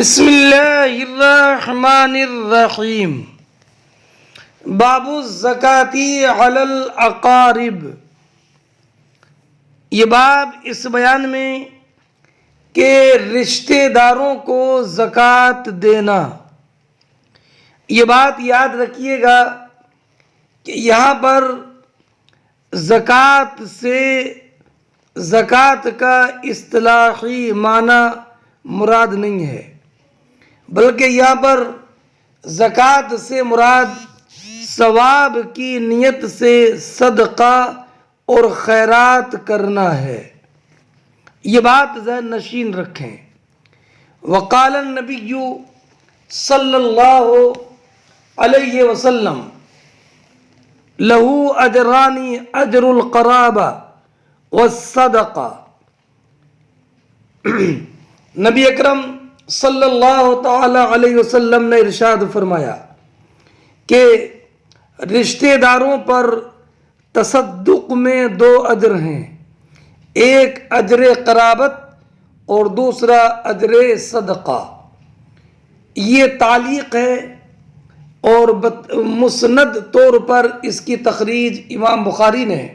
بسم اللہ الرحمن الرحیم باب الزکاۃ علی الاقارب۔ یہ باب اس بیان میں کہ رشتہ داروں کو زکوٰۃ دینا۔ یہ بات یاد رکھیے گا کہ یہاں پر زکوٰۃ سے زکوٰۃ کا اصطلاحی معنی مراد نہیں ہے، بلکہ یہاں پر زکوٰۃ سے مراد ثواب کی نیت سے صدقہ اور خیرات کرنا ہے۔ یہ بات ذہن نشین رکھیں۔ وقال النبی صلی اللہ علیہ وسلم لہو اجرانی اجر القرابہ والصدقہ۔ نبی اکرم صلی اللہ تعالی علیہ وسلم نے ارشاد فرمایا کہ رشتہ داروں پر تصدق میں 2 اجر ہیں، ایک اجر قرابت اور دوسرا اجر صدقہ۔ یہ تعلیق ہے اور مسند طور پر اس کی تخریج امام بخاری نے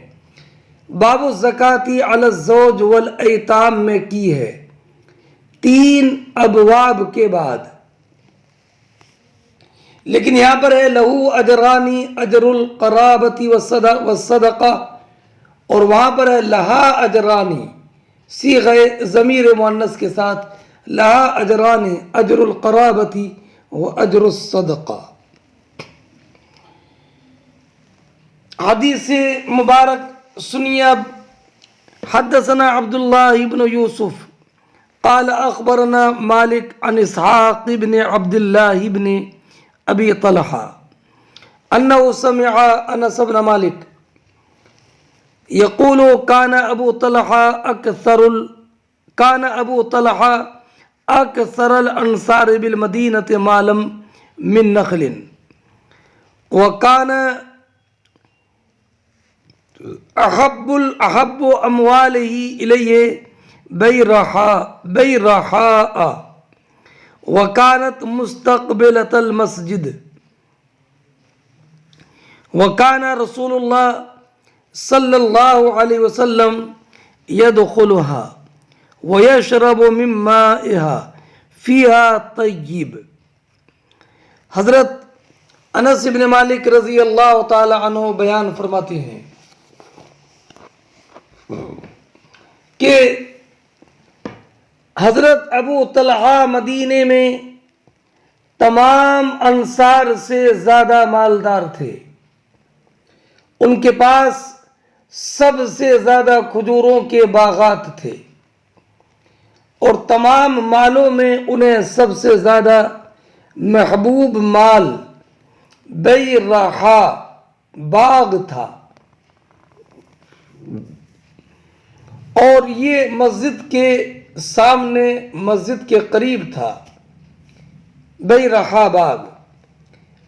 باب الزکاۃ علی الزوج والایتام میں کی ہے، 3 ابواب کے بعد۔ لیکن یہاں پر ہے لہو اجرانی اجر القرابۃ والصدقہ، اور وہاں پر ہے لہا اجرانی صیغہ ضمیر مؤنث کے ساتھ، لہا اجرانی اجر القرابۃ واجر الصدقہ۔ حدیث مبارک سنیے اب۔ حدثنا عبداللہ بن یوسف قال اخبرنا مالک عن اسحاق بن عبد الله بن ابی طلحہ انه سمع انس بن مالک يقول كان ابو طلحہ اکثر الانصار بالمدینة مالا من نخل، وكان احب امواله الیہ بیرحاء، وكانت مستقبلة المسجد، وكان رسول الله صلی اللہ علیہ وسلم يدخلها ويشرب من مائها فيها طیب۔ حضرت انس بن مالک رضی اللہ تعالی عنہ بیان فرماتے ہیں کہ حضرت ابو طلحہ مدینے میں تمام انصار سے زیادہ مالدار تھے، ان کے پاس سب سے زیادہ کھجوروں کے باغات تھے، اور تمام مالوں میں انہیں سب سے زیادہ محبوب مال بیرحاء باغ تھا، اور یہ مسجد کے سامنے مسجد کے قریب تھا بیرحاء باغ۔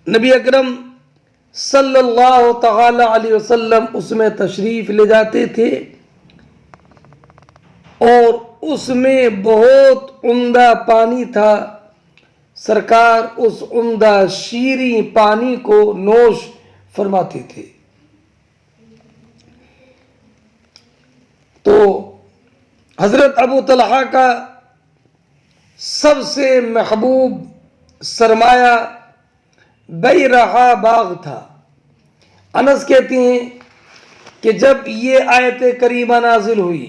نبی اکرم صلی اللہ تعالی علیہ وسلم اس میں تشریف لے جاتے تھے، اور اس میں بہت عمدہ پانی تھا۔ سرکار اس عمدہ شیریں پانی کو نوش فرماتے تھے۔ تو حضرت ابو طلحہ کا سب سے محبوب سرمایہ بیرحاء باغ تھا۔ انس کہتے ہیں کہ جب یہ آیت کریمہ نازل ہوئی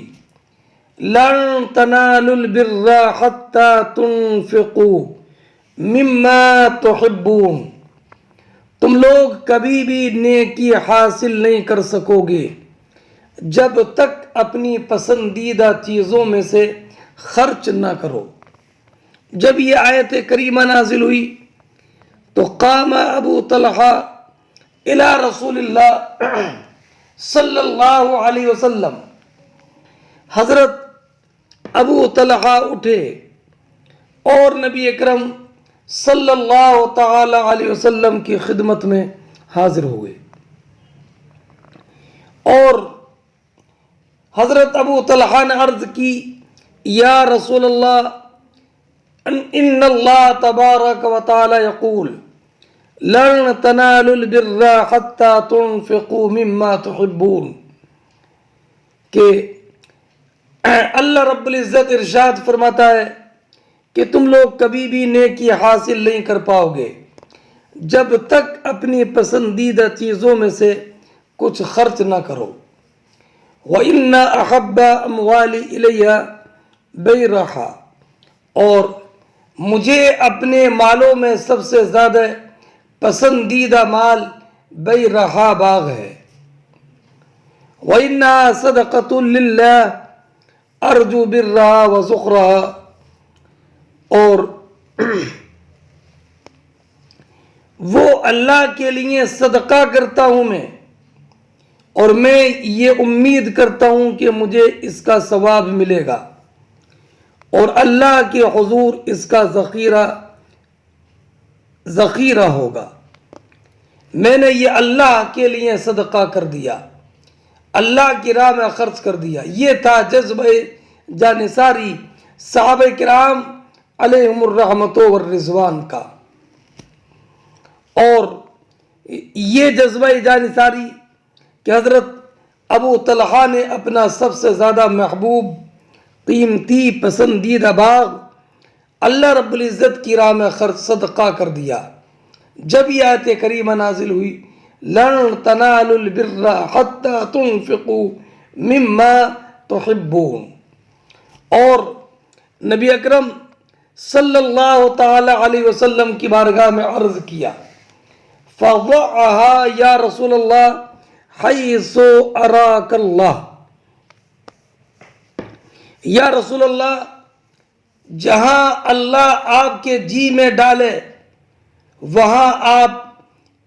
لن تنالوا البر حتى تنفقوا مما تحبون، تم لوگ کبھی بھی نیکی حاصل نہیں کر سکو گے جب تک اپنی پسندیدہ چیزوں میں سے خرچ نہ کرو۔ جب یہ آیت کریمہ نازل ہوئی تو قام ابو طلحہ الی رسول اللہ صلی اللہ علیہ وسلم، حضرت ابو طلحہ اٹھے اور نبی اکرم صلی اللہ تعالی علیہ وسلم کی خدمت میں حاضر ہوئے، اور حضرت ابو طلحہ نے عرض کی یا رسول اللہ ان اللہ تبارک و تعالی یقول لن تنالوا البر حتی تنفقوا مما تحبون، کہ اللہ رب العزت ارشاد فرماتا ہے کہ تم لوگ کبھی بھی نیکی حاصل نہیں کر پاؤ گے جب تک اپنی پسندیدہ چیزوں میں سے کچھ خرچ نہ کرو۔ وَإِنَّ أَحَبَّ أَمْوَالِ إِلَيَّ بَيْرَحَا، اور مجھے اپنے مالوں میں سب سے زیادہ پسندیدہ مال بیرحا باغ ہے۔ وَإِنَّهَا صَدَقَةٌ لِلَّهِ أَرْجُو بِرَّهَا وَزُخْرَهَا، اور وہ اللہ کے لیے صدقہ کرتا ہوں میں، اور میں یہ امید کرتا ہوں کہ مجھے اس کا ثواب ملے گا، اور اللہ کے حضور اس کا ذخیرہ ہوگا۔ میں نے یہ اللہ کے لیے صدقہ کر دیا، اللہ کی راہ میں خرچ کر دیا۔ یہ تھا جذبہ جانثاری صحابہ کرام علیہم الرحمت والرضوان کا، اور یہ جذبہ جانثاری کہ حضرت ابو طلحہ نے اپنا سب سے زیادہ محبوب، قیمتی، پسندیدہ باغ اللہ رب العزت کی راہ میں خرچ صدقہ کر دیا۔ جب یہ آیت کریمہ نازل ہوئی لن تنالوا البر حتی تنفقوا مما تحبون، اور نبی اکرم صلی اللہ تعالی علیہ وسلم کی بارگاہ میں عرض کیا فَضَعَهَا یا رسول اللہ حیث اراک اللہ، یا رسول اللہ جہاں اللہ آپ کے جی میں ڈالے وہاں آپ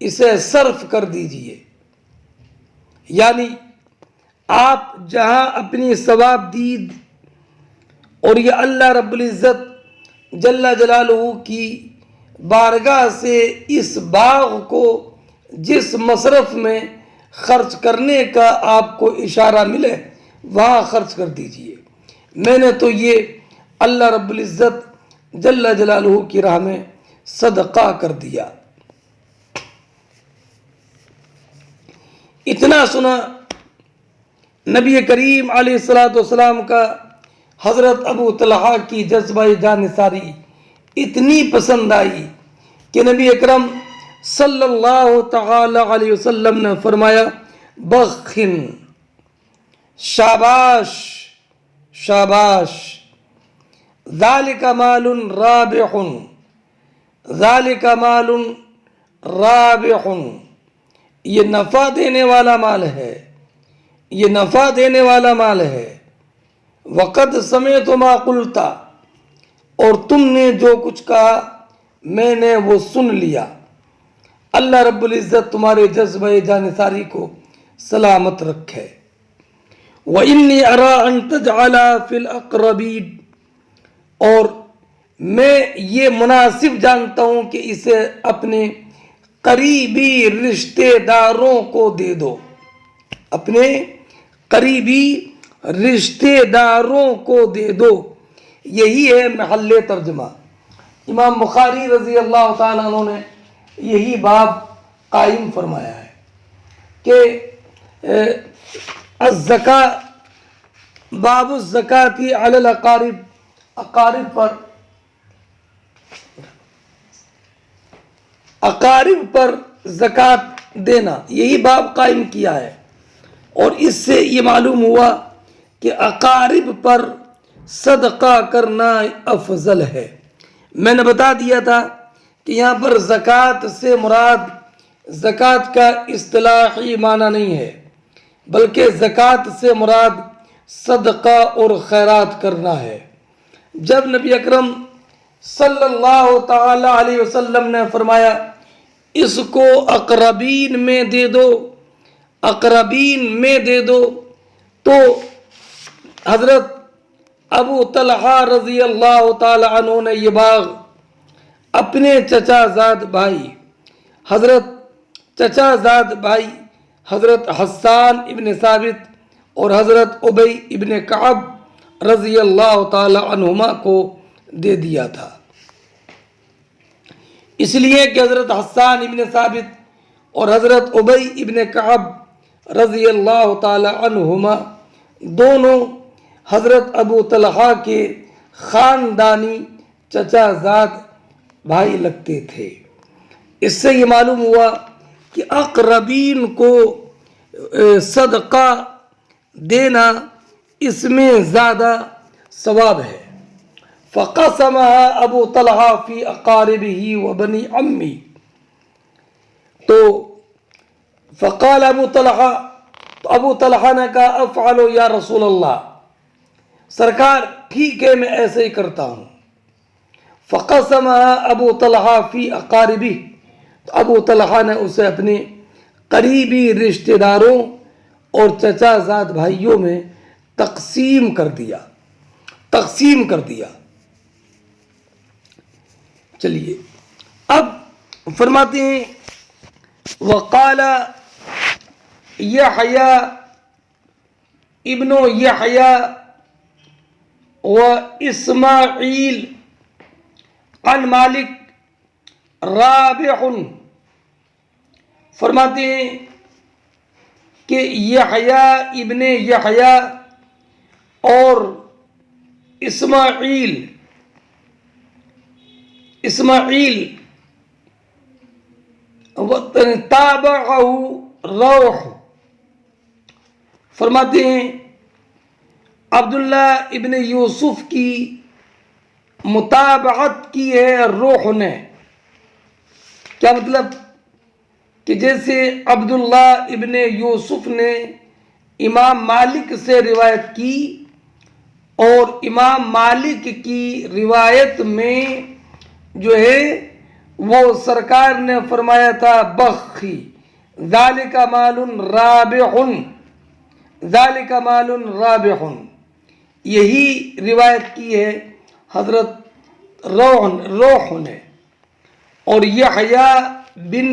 اسے صرف کر دیجئے، یعنی آپ جہاں اپنی ثواب دید اور یہ اللہ رب العزت جل جلالہ کی بارگاہ سے اس باغ کو جس مصرف میں خرچ کرنے کا آپ کو اشارہ ملے وہاں خرچ کر دیجئے۔ میں نے تو یہ اللہ رب العزت جل جلالہ کی راہ میں صدقہ کر دیا۔ اتنا سنا نبی کریم علیہ السلام کا حضرت ابو طلحہ کی جذبہ جانثاری اتنی پسند آئی کہ نبی اکرم صلی اللہ تعالی علیہ وسلم نے فرمایا بخن، شاباش شاباش، ذالک مال رابح، ذالک مال رابح، یہ نفع دینے والا مال ہے، یہ نفع دینے والا مال ہے۔ وقد سمعت ما قلت، اور تم نے جو کچھ کہا میں نے وہ سن لیا۔ اللہ رب العزت تمہارے جذبہ جانثاری کو سلامت رکھے۔ وَإِنِّي أَرَىٰ أَن تَجْعَلَ فِي الْأَقْرَبِينَ، اور میں یہ مناسب جانتا ہوں کہ اسے اپنے قریبی رشتہ داروں کو دے دو، اپنے قریبی رشتہ داروں کو دے دو۔ یہی ہے محل ترجمہ۔ امام بخاری رضی اللہ تعالیٰ عنہ نے یہی باب قائم فرمایا ہے کہ الزکاة، باب الزکاة علی الاقارب، اقارب پر زکوٰۃ دینا، یہی باب قائم کیا ہے۔ اور اس سے یہ معلوم ہوا کہ اقارب پر صدقہ کرنا افضل ہے۔ میں نے بتا دیا تھا کہ یہاں پر زکوٰۃ سے مراد زکوٰۃ کا اصطلاحی معنی نہیں ہے، بلکہ زکوٰۃ سے مراد صدقہ اور خیرات کرنا ہے۔ جب نبی اکرم صلی اللہ تعالی علیہ وسلم نے فرمایا اس کو اقربین میں دے دو، اقربین میں دے دو، تو حضرت ابو طلحہ رضی اللہ تعالی عنہ نے یہ باغ اپنے چچا زاد بھائی حضرت حسان ابن ثابت اور حضرت ابی ابن کعب رضی اللہ تعالی عنہما کو دے دیا تھا۔ اس لیے کہ حضرت حسان ابن ثابت اور حضرت ابی ابن کعب رضی اللہ تعالی عنہما دونوں حضرت ابو طلحہ کے خاندانی چچا زاد بھائی لگتے تھے۔ اس سے یہ معلوم ہوا کہ اقربین کو صدقہ دینا اس میں زیادہ ثواب ہے۔ فقسمها ابو طلحہ فی اقاربہ و بنی عمی، تو فقال ابو طلحہ نے کہا افعل یا رسول اللہ، سرکار ٹھیک ہے میں ایسے ہی کرتا ہوں۔ فقسمها ابو طلحہ فی اقاربہ، تو ابو طلحہ نے اسے اپنے قریبی رشتہ داروں اور چچا زاد بھائیوں میں تقسیم کر دیا۔ چلیے اب فرماتے ہیں وقال یحییٰ ابن یحییٰ و اسماعیل عن مالک رابح، فرماتے ہیں کہ یحییٰ ابن یحییٰ اور اسماعیل تابعہ روح، فرماتے ہیں عبداللہ ابن یوسف کی متابعت کی ہے روح نے۔ کیا مطلب کہ جیسے عبداللہ ابن یوسف نے امام مالک سے روایت کی اور امام مالک کی روایت میں جو ہے وہ سرکار نے فرمایا تھا بخی ذالک مال رابح، یہی روایت کی ہے حضرت روح نے۔ اور یحییٰ بن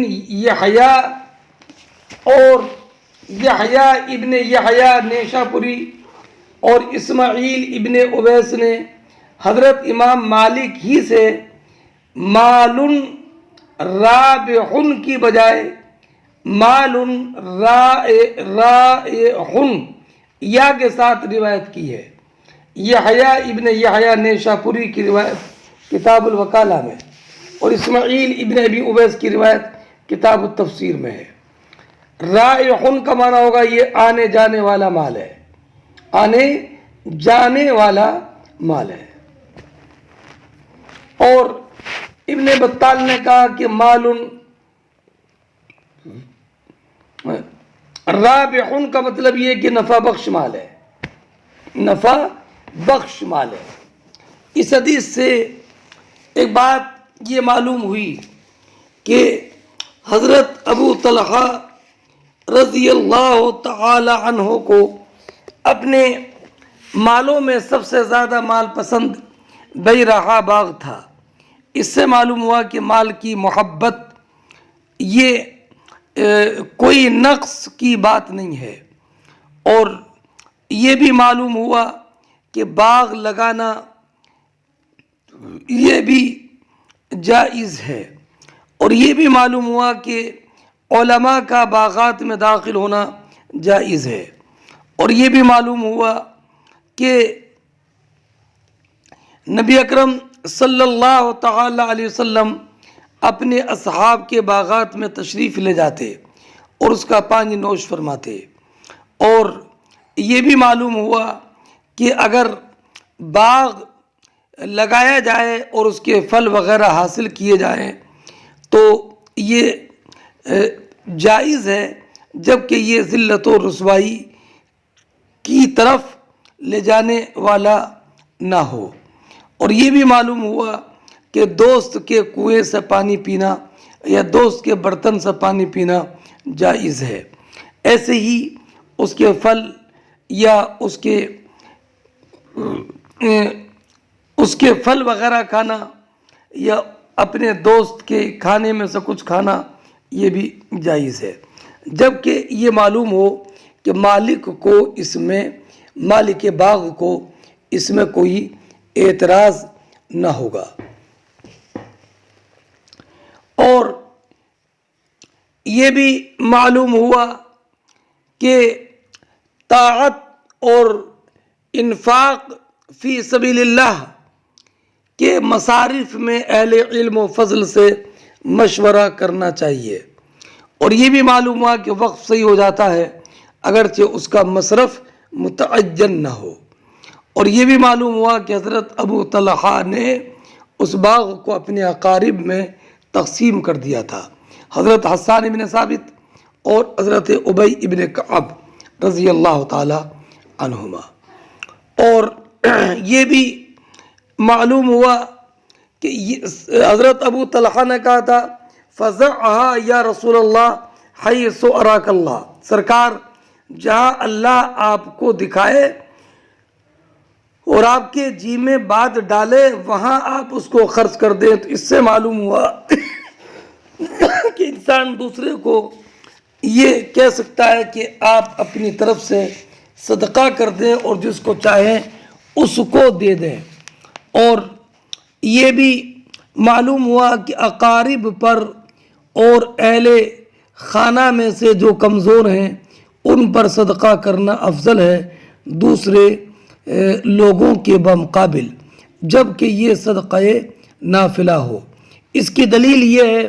یحییٰ اور یحییٰ ابن یحییٰ نیشاپوری اور اسماعیل ابن اویس نے حضرت امام مالک ہی سے مال رابح کی بجائے مال رائح یا کے ساتھ روایت کی ہے۔ یحییٰ ابن یحییٰ نیشاپوری کی روایت کتاب الوکالہ میں اور اسماعیل ابن ابی اویس کی روایت کتاب التفسیر میں ہے۔ رائح کا معنی ہوگا یہ آنے جانے والا مال ہے، آنے جانے والا مال ہے۔ اور ابن بطال نے کہا کہ مال رابح کا مطلب یہ کہ نفع بخش مال ہے، نفع بخش مال ہے۔ اس حدیث سے ایک بات یہ معلوم ہوئی کہ حضرت ابو طلحہ رضی اللہ تعالی عنہ کو اپنے مالوں میں سب سے زیادہ مال پسند بیرحا باغ تھا۔ اس سے معلوم ہوا کہ مال کی محبت یہ کوئی نقص کی بات نہیں ہے، اور یہ بھی معلوم ہوا کہ باغ لگانا یہ بھی جائز ہے، اور یہ بھی معلوم ہوا کہ علماء کا باغات میں داخل ہونا جائز ہے، اور یہ بھی معلوم ہوا کہ نبی اکرم صلی اللہ تعالی علیہ وسلم اپنے اصحاب کے باغات میں تشریف لے جاتے اور اس کا پانی نوش فرماتے، اور یہ بھی معلوم ہوا کہ اگر باغ لگایا جائے اور اس کے پھل وغیرہ حاصل کیے جائیں تو یہ جائز ہے، جبکہ یہ ذلت و رسوائی کی طرف لے جانے والا نہ ہو۔ اور یہ بھی معلوم ہوا کہ دوست کے کنویں سے پانی پینا یا دوست کے برتن سے پانی پینا جائز ہے، ایسے ہی اس کے پھل یا اس کے پھل وغیرہ کھانا یا اپنے دوست کے کھانے میں سے کچھ کھانا یہ بھی جائز ہے، جبکہ یہ معلوم ہو کہ مالک کو اس میں، مالک باغ کو اس میں کوئی اعتراض نہ ہوگا۔ اور یہ بھی معلوم ہوا کہ طاعت اور انفاق فی سبیل اللہ کے مصارف میں اہل علم و فضل سے مشورہ کرنا چاہیے، اور یہ بھی معلوم ہوا کہ وقف صحیح ہو جاتا ہے اگرچہ اس کا مصرف متعین نہ ہو، اور یہ بھی معلوم ہوا کہ حضرت ابو طلحہ نے اس باغ کو اپنے اقارب میں تقسیم کر دیا تھا، حضرت حسان بن ثابت اور حضرت ابی ابن کعب رضی اللہ تعالی عنہما۔ اور یہ بھی معلوم ہوا کہ حضرت ابو طلحہ نے کہا تھا فَزَعْهَا یا رسول اللہ حَيْثُ أَرَاكَ اللہ، سرکار جہاں اللہ آپ کو دکھائے اور آپ کے جی میں بات ڈالے وہاں آپ اس کو خرچ کر دیں۔ تو اس سے معلوم ہوا کہ انسان دوسرے کو یہ کہہ سکتا ہے کہ آپ اپنی طرف سے صدقہ کر دیں اور جس کو چاہیں اس کو دے دیں، اور یہ بھی معلوم ہوا کہ اقارب پر اور اہل خانہ میں سے جو کمزور ہیں ان پر صدقہ کرنا افضل ہے دوسرے لوگوں کے بمقابل، جبکہ یہ صدقہ نافلہ ہو۔ اس کی دلیل یہ ہے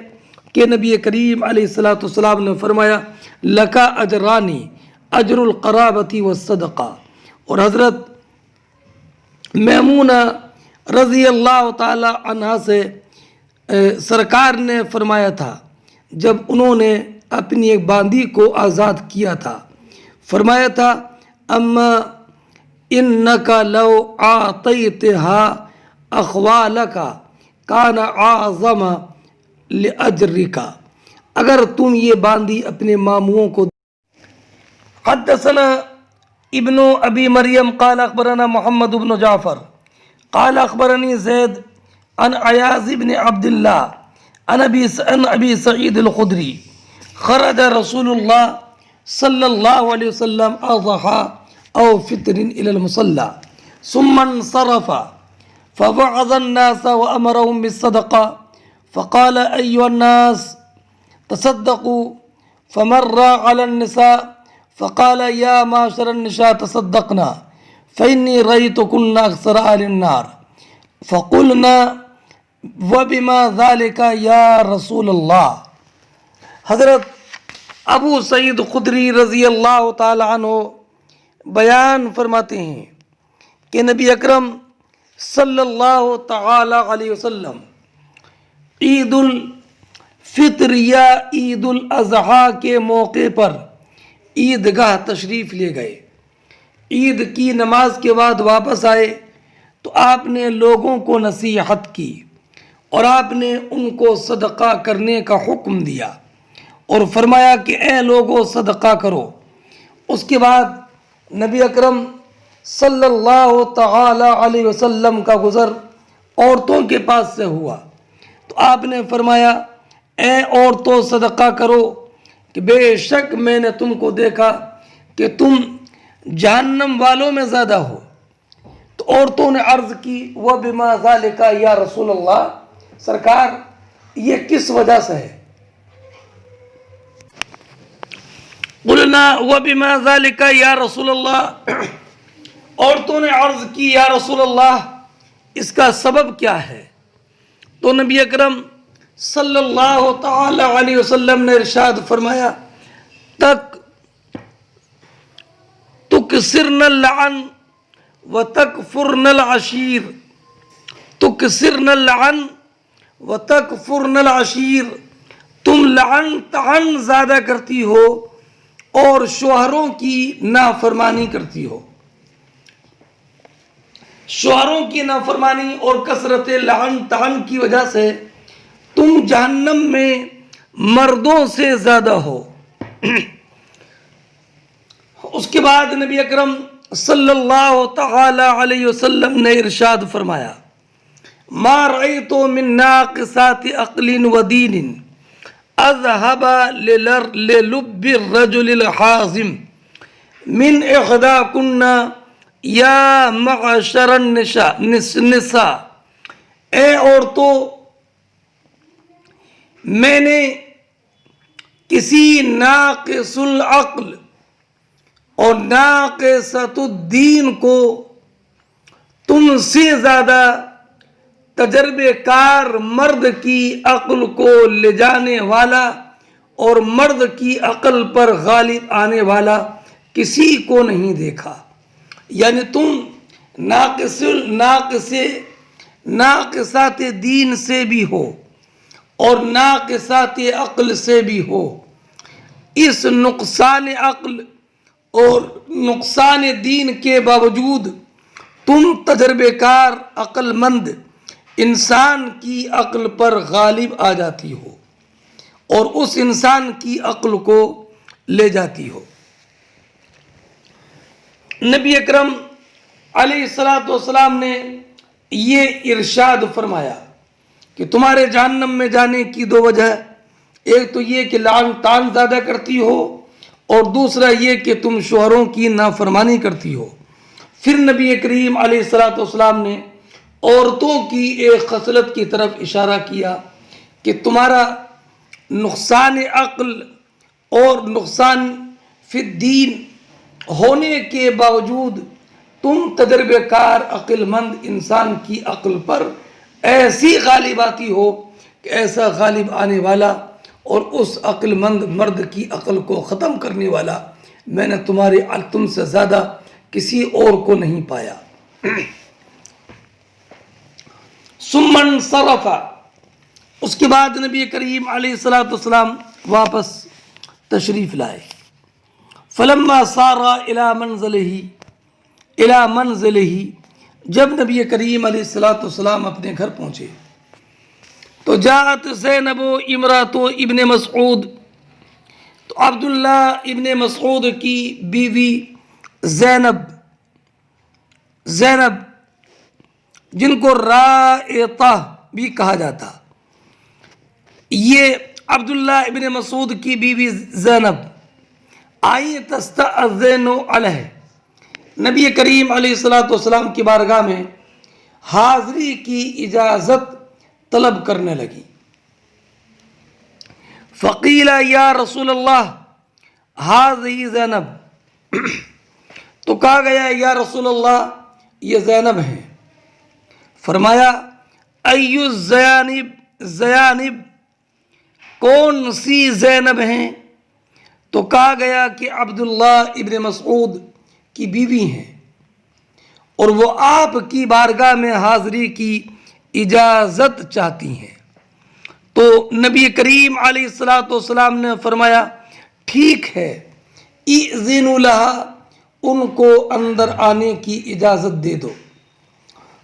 کہ نبی کریم علیہ السلام نے فرمایا لَكَ أَجْرَانِ اجر القرابتی والصدقہ، اور حضرت میمونہ رضی اللہ تعالی عنہ سے سرکار نے فرمایا تھا جب انہوں نے اپنی ایک باندی کو آزاد کیا تھا، فرمایا تھا اما انک لو اعطیتها اخوالک کان اعظم لاجرک، اگر تم یہ باندی اپنے ماموں کو۔ حدثنا ابن ابی مریم قال اخبرنا محمد بن جعفر قال اخبرني زید عن عیاض بن عبد اللہ عن ابی سعید الخدری خرج رسول اللہ صلی اللہ علیہ وسلم اضحى او فطر الى المصلى ثم انصرف فوعظ الناس وامرهم بالصدقه فقال ايها الناس تصدقوا، فمر على النساء فقال يا معشر النساء تصدقنا فإني رأيتكن أكثر أهل النار، فقلنا وبما ذلك يا رسول اللہ۔ حضرت ابو سعید خدری رضی اللہ تعالی عنہ بیان فرماتے ہیں کہ نبی اکرم صلی اللہ تعالی علیہ وسلم عید الفطر یا عید الاضحیٰ کے موقع پر عیدگاہ تشریف لے گئے۔ عید کی نماز کے بعد واپس آئے تو آپ نے لوگوں کو نصیحت کی اور آپ نے ان کو صدقہ کرنے کا حکم دیا اور فرمایا کہ اے لوگوں صدقہ کرو۔ اس کے بعد نبی اکرم صلی اللہ تعالی علیہ وسلم کا گزر عورتوں کے پاس سے ہوا تو آپ نے فرمایا اے عورتوں صدقہ کرو کہ بے شک میں نے تم کو دیکھا کہ تم جہنم والوں میں زیادہ ہو۔ تو عورتوں نے عرض کی وَبِمَا ذَلِكَ یا رسول اللہ، سرکار یہ کس وجہ سے ہے؟ قلنا وَبِمَا ذَلِكَ یا رسول اللہ، عورتوں نے عرض کی یا رسول اللہ اس کا سبب کیا ہے؟ تو نبی اکرم صلی اللہ تعالی علیہ وسلم نے ارشاد فرمایا تکسرن اللعن وتکفرن العشیر، تکسرن اللعن وتکفرن العشیر، تم لعن طعن زیادہ کرتی ہو اور شوہروں کی نافرمانی کرتی ہو۔ شوہروں کی نافرمانی اور کثرت لعن طعن کی وجہ سے تم جہنم میں مردوں سے زیادہ ہو۔ اس کے بعد نبی اکرم صلی اللہ تعالی علیہ وسلم نے ارشاد فرمایا ما رأیت من ناقصات عقل و دین اذهب للب الرجل الحازم من احداکن یا معشر النساء، اے عورتوں میں نے کسی ناقص العقل اور ناقصۃ الدین کو تم سے زیادہ تجربے کار مرد کی عقل کو لے جانے والا اور مرد کی عقل پر غالب آنے والا کسی کو نہیں دیکھا. یعنی تم ناقصات دین سے بھی ہو اور ناقصات عقل سے بھی ہو. اس نقصان عقل اور نقصان دین کے باوجود تم تجربے کار عقل مند انسان کی عقل پر غالب آ جاتی ہو اور اس انسان کی عقل کو لے جاتی ہو. نبی اکرم علیہ الصلوۃ والسلام نے یہ ارشاد فرمایا کہ تمہارے جہنم میں جانے کی دو وجہ ہے. ایک تو یہ کہ لعن طعن زیادہ کرتی ہو اور دوسرا یہ کہ تم شوہروں کی نافرمانی کرتی ہو. پھر نبی کریم علیہ الصلوۃ والسلام نے عورتوں کی ایک خصلت کی طرف اشارہ کیا کہ تمہارا نقصان عقل اور نقصان فی الدین ہونے کے باوجود تم تجربے کار عقل مند انسان کی عقل پر ایسی غالب آتی ہو کہ ایسا غالب آنے والا اور اس عقل مند مرد کی عقل کو ختم کرنے والا میں نے تم سے زیادہ کسی اور کو نہیں پایا. ثم انصرف، اس کے بعد نبی کریم علیہ الصلوۃ والسلام واپس تشریف لائے. فلما صار الى منزله، جب نبی کریم علیہ الصلوۃ والسلام اپنے گھر پہنچے تو جاءت زینب امرأۃ ابن مسعود، تو عبداللہ ابن مسعود کی بیوی زینب جن کو رائطہ بھی کہا جاتا، یہ عبداللہ ابن مسعود کی بیوی زینب آئی تستأذن علیہ، نبی کریم علیہ الصلوۃ والسلام کی بارگاہ میں حاضری کی اجازت طلب کرنے لگی. فقیل یا رسول اللہ ہذہ زینب، تو کہا گیا یا رسول اللہ یہ زینب ہیں. فرمایا ای الزیانب، کون سی زینب ہیں؟ تو کہا گیا کہ عبداللہ ابن مسعود کی بیوی ہیں اور وہ آپ کی بارگاہ میں حاضری کی اجازت چاہتی ہیں. تو نبی کریم علیہ الصلوۃ والسلام نے فرمایا ٹھیک ہے، اذن لہا، ان کو اندر آنے کی اجازت دے دو.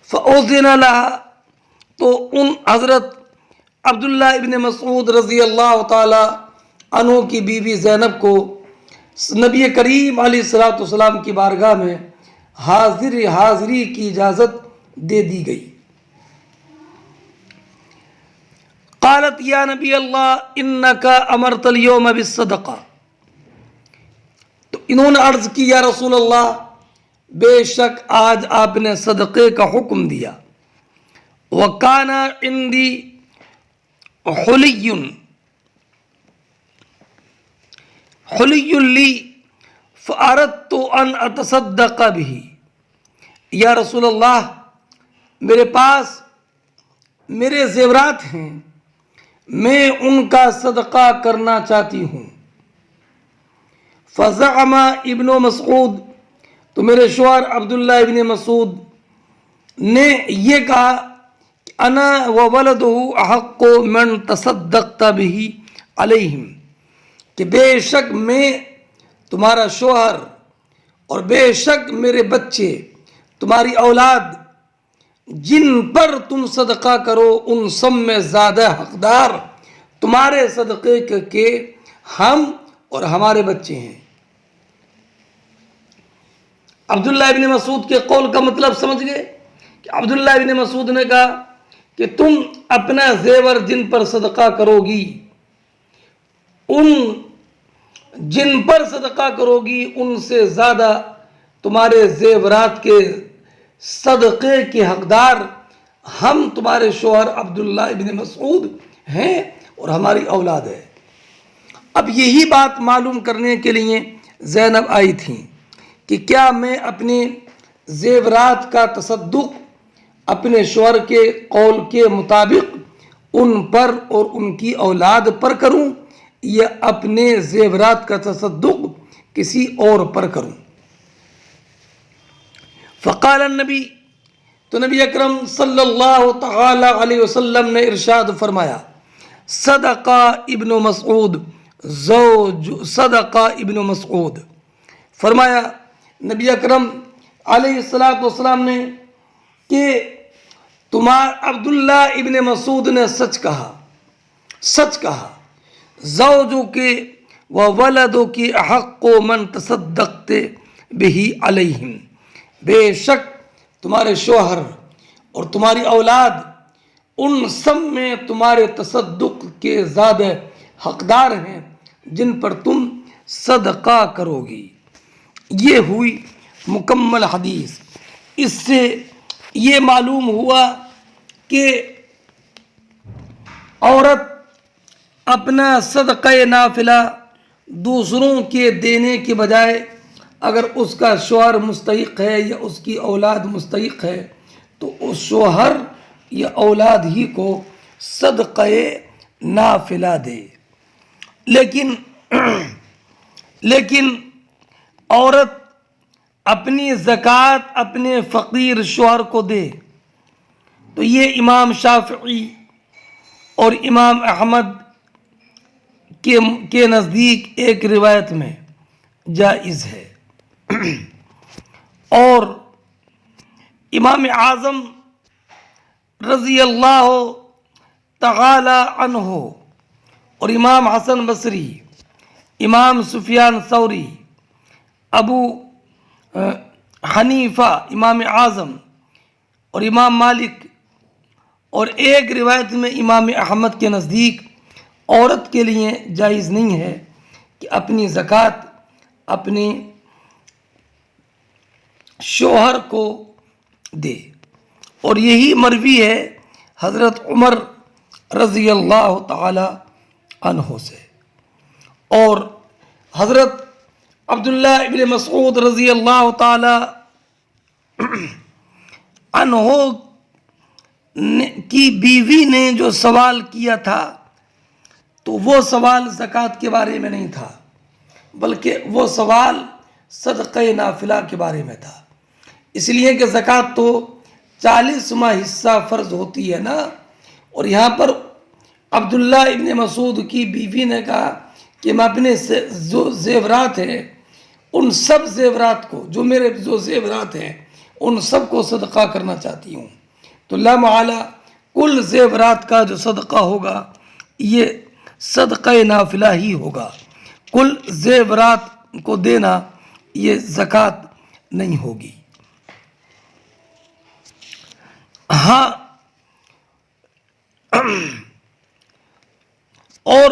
فاذن لہا، تو ان حضرت عبداللہ ابن مسعود رضی اللہ تعالی عنہ کی بیوی زینب کو نبی کریم علیہ الصلوۃ والسلام کی بارگاہ میں حاضری کی اجازت دے دی گئی. قالت یا نبی اللہ انکا امرت اليوم بالصدقہ، تو انہوں نے عرض کی یا رسول اللہ بے شک آج آپ نے صدقے کا حکم دیا. وکان عندی حلی لی فاردت ان اتصدق به، یا رسول اللہ میرے پاس میرے زیورات ہیں، میں ان کا صدقہ کرنا چاہتی ہوں. فزعم ابن مسعود، تو میرے شوہر عبداللہ ابن مسعود نے یہ کہا کہ انا وولدہ احق من تصدقت به علیہم، کہ بے شک میں تمہارا شوہر اور بے شک میرے بچے تمہاری اولاد جن پر تم صدقہ کرو ان سب میں زیادہ حقدار تمہارے صدقے کے ہم اور ہمارے بچے ہیں. عبداللہ ابن مسعود کے قول کا مطلب سمجھ گئے کہ عبداللہ ابن مسعود نے کہا کہ تم اپنا زیور جن پر صدقہ کرو گی، جن پر صدقہ کرو گی ان سے زیادہ تمہارے زیورات کے صدقے کے حقدار ہم تمہارے شوہر عبداللہ ابن مسعود ہیں اور ہماری اولاد ہے۔ اب یہی بات معلوم کرنے کے لیے زینب آئی تھیں کہ کیا میں اپنے زیورات کا تصدق اپنے شوہر کے قول کے مطابق ان پر اور ان کی اولاد پر کروں یا اپنے زیورات کا تصدق کسی اور پر کروں؟ فقال النبی، تو نبی اکرم صلی اللہ تعالی علیہ وسلم نے ارشاد فرمایا، صدقہ ابن مسعود صدقہ ابن مسعود، فرمایا نبی اکرم علیہ السلام نے کہ عبداللہ ابن مسعود نے سچ کہا، زوجو کے و ولدو کی احق من تصدقت بہی علیہم، بے شک تمہارے شوہر اور تمہاری اولاد ان سب میں تمہارے تصدق کے زیادہ حقدار ہیں جن پر تم صدقہ کرو گی۔ یہ ہوئی مکمل حدیث۔ اس سے یہ معلوم ہوا کہ عورت اپنا صدقہ نافلہ دوسروں کے دینے کے بجائے اگر اس کا شوہر مستحق ہے یا اس کی اولاد مستحق ہے تو اس شوہر یا اولاد ہی کو صدقہ نافلہ دے۔ لیکن عورت اپنی زکوٰۃ اپنے فقیر شوہر کو دے تو یہ امام شافعی اور امام احمد کے نزدیک ایک روایت میں جائز ہے، اور امام اعظم رضی اللہ تعالی عنہ اور امام حسن بصری، امام سفیان ثوری، ابو حنیفہ امام اعظم اور امام مالک اور ایک روایت میں امام احمد کے نزدیک عورت کے لیے جائز نہیں ہے کہ اپنی زکوٰۃ اپنے شوہر کو دے، اور یہی مروی ہے حضرت عمر رضی اللہ تعالی عنہ سے، اور حضرت عبداللہ ابن مسعود رضی اللہ تعالی عنہ کی بیوی نے جو سوال کیا تھا تو وہ سوال زکوٰۃ کے بارے میں نہیں تھا، بلکہ وہ سوال صدقہ نافلہ کے بارے میں تھا، اس لیے کہ زکوٰۃ تو 40واں حصہ فرض ہوتی ہے نا، اور یہاں پر عبداللہ ابن مسعود کی بیوی نے کہا کہ میں اپنے جو زیورات ہیں ان سب زیورات کو، جو میرے جو زیورات ہیں ان سب کو صدقہ کرنا چاہتی ہوں، تو لا محالہ کل زیورات کا جو صدقہ ہوگا یہ صدقہ نافلہ ہی ہوگا، کل زیورات کو دینا یہ زکوٰۃ نہیں ہوگی۔ ہاں، اور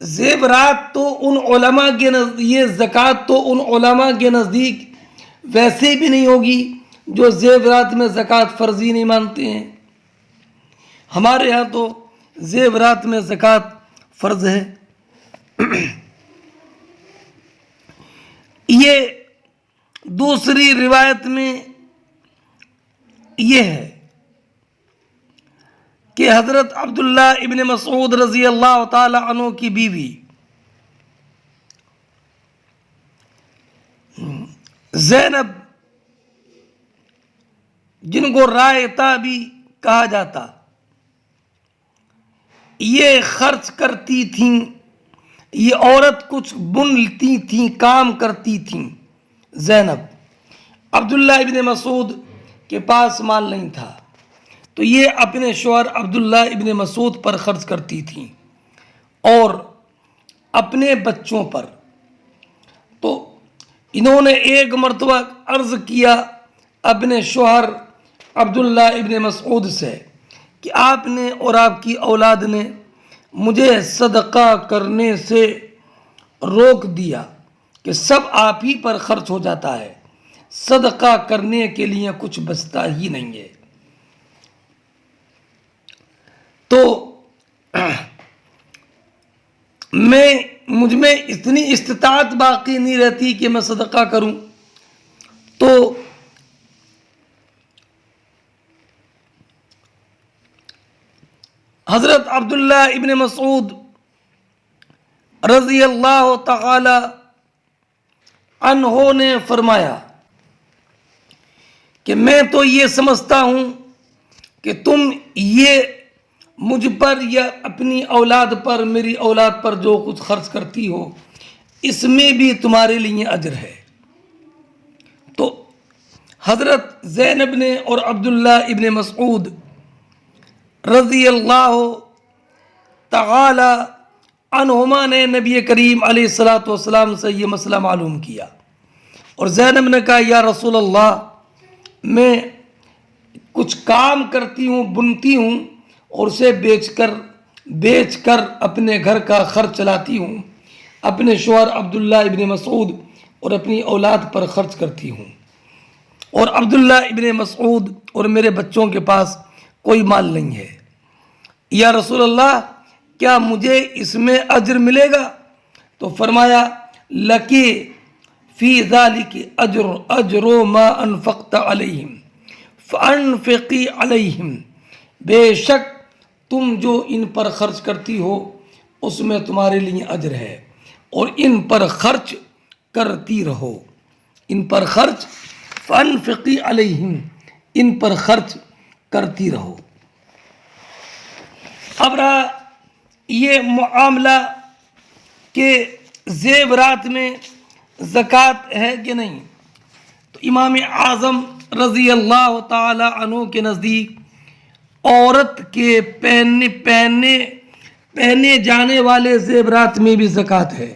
زیورات تو ان علماء کے نزدیک، یہ زکوٰۃ تو ان علماء کے نزدیک ویسے بھی نہیں ہوگی جو زیورات میں زکوٰۃ فرضی نہیں مانتے ہیں، ہمارے ہاں تو زیورات میں زکوٰۃ فرض ہے۔ یہ دوسری روایت میں یہ ہے کہ حضرت عبداللہ ابن مسعود رضی اللہ تعالی عنہ کی بیوی زینب، جن کو رائتا بھی کہا جاتا، یہ خرچ کرتی تھیں، یہ عورت کچھ بنتی تھیں، کام کرتی تھیں زینب۔ عبداللہ ابن مسعود کے پاس مال نہیں تھا تو یہ اپنے شوہر عبداللہ ابن مسعود پر خرچ کرتی تھیں اور اپنے بچوں پر۔ تو انہوں نے ایک مرتبہ عرض کیا اپنے شوہر عبداللہ ابن مسعود سے کہ آپ نے اور آپ کی اولاد نے مجھے صدقہ کرنے سے روک دیا کہ سب آپ ہی پر خرچ ہو جاتا ہے، صدقہ کرنے کے لیے کچھ بچتا ہی نہیں ہے۔ تو مجھ میں اتنی استطاعت باقی نہیں رہتی کہ میں صدقہ کروں. تو حضرت عبداللہ ابن مسعود رضی اللہ تعالی عنہ نے فرمایا کہ میں تو یہ سمجھتا ہوں کہ تم یہ مجھ پر یا اپنی اولاد پر، میری اولاد پر جو کچھ خرچ کرتی ہو، اس میں بھی تمہارے لیے اجر ہے. تو حضرت زینب نے اور عبداللہ ابن مسعود رضی اللہ تعالی عنہما نے نبی کریم علیہ الصلوۃ والسلام سے یہ مسئلہ معلوم کیا، اور زینب نے کہا یا رسول اللہ، میں کچھ کام کرتی ہوں، بنتی ہوں، اور اسے بیچ کر اپنے گھر کا خرچ چلاتی ہوں، اپنے شوہر عبداللہ ابن مسعود اور اپنی اولاد پر خرچ کرتی ہوں، اور عبداللہ ابن مسعود اور میرے بچوں کے پاس کوئی مال نہیں ہے. یا رسول اللہ، کیا مجھے اس میں اجر ملے گا؟ تو فرمایا لکی فی ذالک اجر ما انفقت علیہم فانفقی علیہم، بے شک تم جو ان پر خرچ کرتی ہو اس میں تمہارے لیے اجر ہے، اور ان پر خرچ کرتی رہو، ان پر خرچ، فانفقی علیہم، ان پر خرچ کرتی رہو. اب رہا یہ معاملہ کہ زیورات میں زکوٰۃ ہے کہ نہیں، تو امام اعظم رضی اللہ تعالی عنہ کے نزدیک عورت کے پہنے جانے والے زیورات میں بھی زکوٰۃ ہے.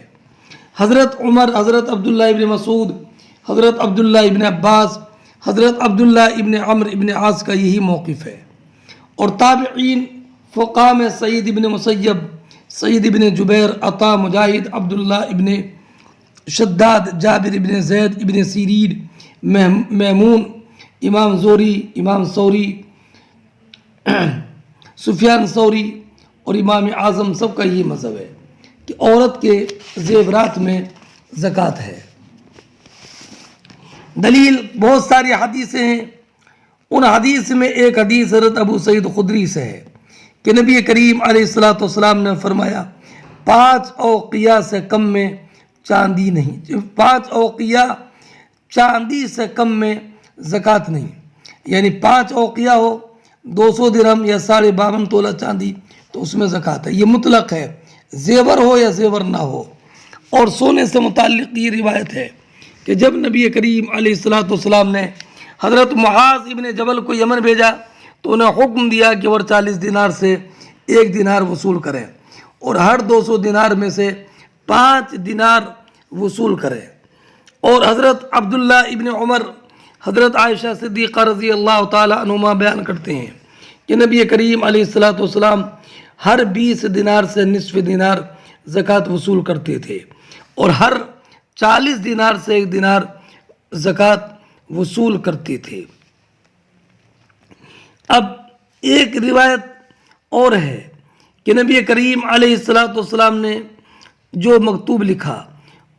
حضرت عمر، حضرت عبداللہ ابن مسعود، حضرت عبداللہ ابن عباس، حضرت عبداللہ ابن عمرو ابن عاص کا یہی موقف ہے. اور تابعین فقہاء میں سعید ابن مسیب، سعید ابن جبیر، عطا، مجاہد، عبداللہ ابن شداد، جابر ابن زید ابن سیرین، میمون، امام زوری، امام ثوری، سفیان ثوری اور امام اعظم، سب کا یہ مذہب ہے کہ عورت کے زیورات میں زکوٰۃ ہے. دلیل بہت ساری حدیثیں ہیں. ان حدیث میں ایک حدیث حضرت ابو سعید خدری سے ہے کہ نبی کریم علیہ الصلوۃ والسلام نے فرمایا 5 اوقیہ سے کم میں چاندی نہیں، 5 اوقیہ چاندی سے کم میں زکوٰۃ نہیں. یعنی 5 اوقیہ ہو، 200 درہم یا 52.5 تولہ چاندی، تو اس میں زکوٰۃ ہے. یہ مطلق ہے، زیور ہو یا زیور نہ ہو. اور سونے سے متعلق یہ روایت ہے کہ جب نبی کریم علیہ الصلوۃ والسلام نے حضرت معاذ ابن جبل کو یمن بھیجا تو انہیں حکم دیا کہ وہ 40 دینار سے 1 دینار وصول کریں، اور ہر 200 دینار میں سے 5 دینار وصول کریں. اور حضرت عبداللہ ابن عمر، حضرت عائشہ صدیقہ رضی اللہ تعالی عنہما بیان کرتے ہیں کہ نبی کریم علیہ الصلوۃ والسلام ہر 20 دینار سے نصف دینار زکوٰۃ وصول کرتے تھے، اور ہر 40 دینار سے 1 دینار زکوٰۃ وصول کرتے تھے. اب ایک روایت اور ہے کہ نبی کریم علیہ الصلوۃ والسلام نے جو مکتوب لکھا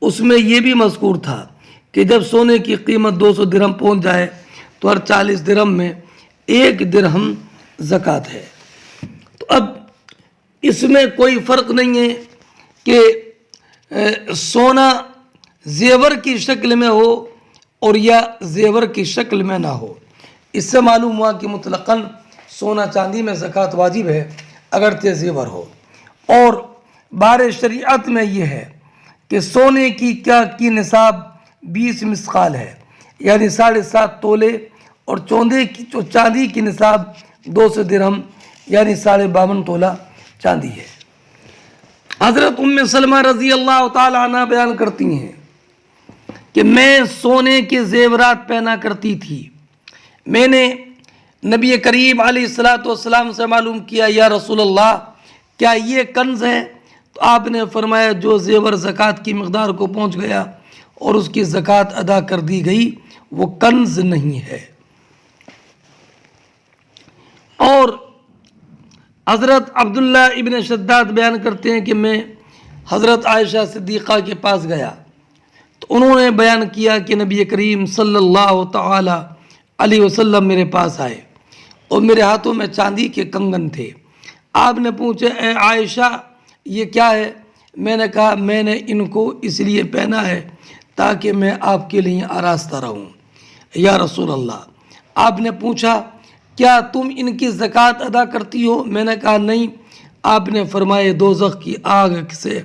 اس میں یہ بھی مذکور تھا کہ جب سونے کی قیمت 200 درہم پہنچ جائے تو ہر 40 درہم میں 1 درہم زکوٰۃ ہے. تو اب اس میں کوئی فرق نہیں ہے کہ سونا زیور کی شکل میں ہو اور یا زیور کی شکل میں نہ ہو. اس سے معلوم ہوا کہ مطلقاً سونا چاندی میں زکوٰۃ واجب ہے اگرچہ زیور ہو. اور بار شریعت میں یہ ہے کہ سونے کی نصاب 20 مسقال ہے، یعنی 7.5 تولے، اور چاندی کی نصاب 200 درہم یعنی 52.5 تولہ چاندی ہے. حضرت ام سلمہ رضی اللہ تعالی عنہ بیان کرتی ہیں کہ میں سونے کے زیورات پہنا کرتی تھی. میں نے نبی کریم علیہ الصلوۃ والسلام سے معلوم کیا یا رسول اللہ کیا یہ کنز ہے؟ تو آپ نے فرمایا جو زیور زکوٰۃ کی مقدار کو پہنچ گیا اور اس کی زکوٰۃ ادا کر دی گئی وہ کنز نہیں ہے. اور حضرت عبداللہ ابن شداد بیان کرتے ہیں کہ میں حضرت عائشہ صدیقہ کے پاس گیا تو انہوں نے بیان کیا کہ نبی کریم صلی اللہ تعالی علیہ وسلم میرے پاس آئے اور میرے ہاتھوں میں چاندی کے کنگن تھے۔ آپ نے پوچھا اے عائشہ یہ کیا ہے؟ میں نے کہا میں نے ان کو اس لیے پہنا ہے تاکہ میں آپ کے لیے آراستہ رہوں یا رسول اللہ۔ آپ نے پوچھا کیا تم ان کی زکوٰۃ ادا کرتی ہو؟ میں نے کہا نہیں۔ آپ نے فرمایا دوزخ کی آگ سے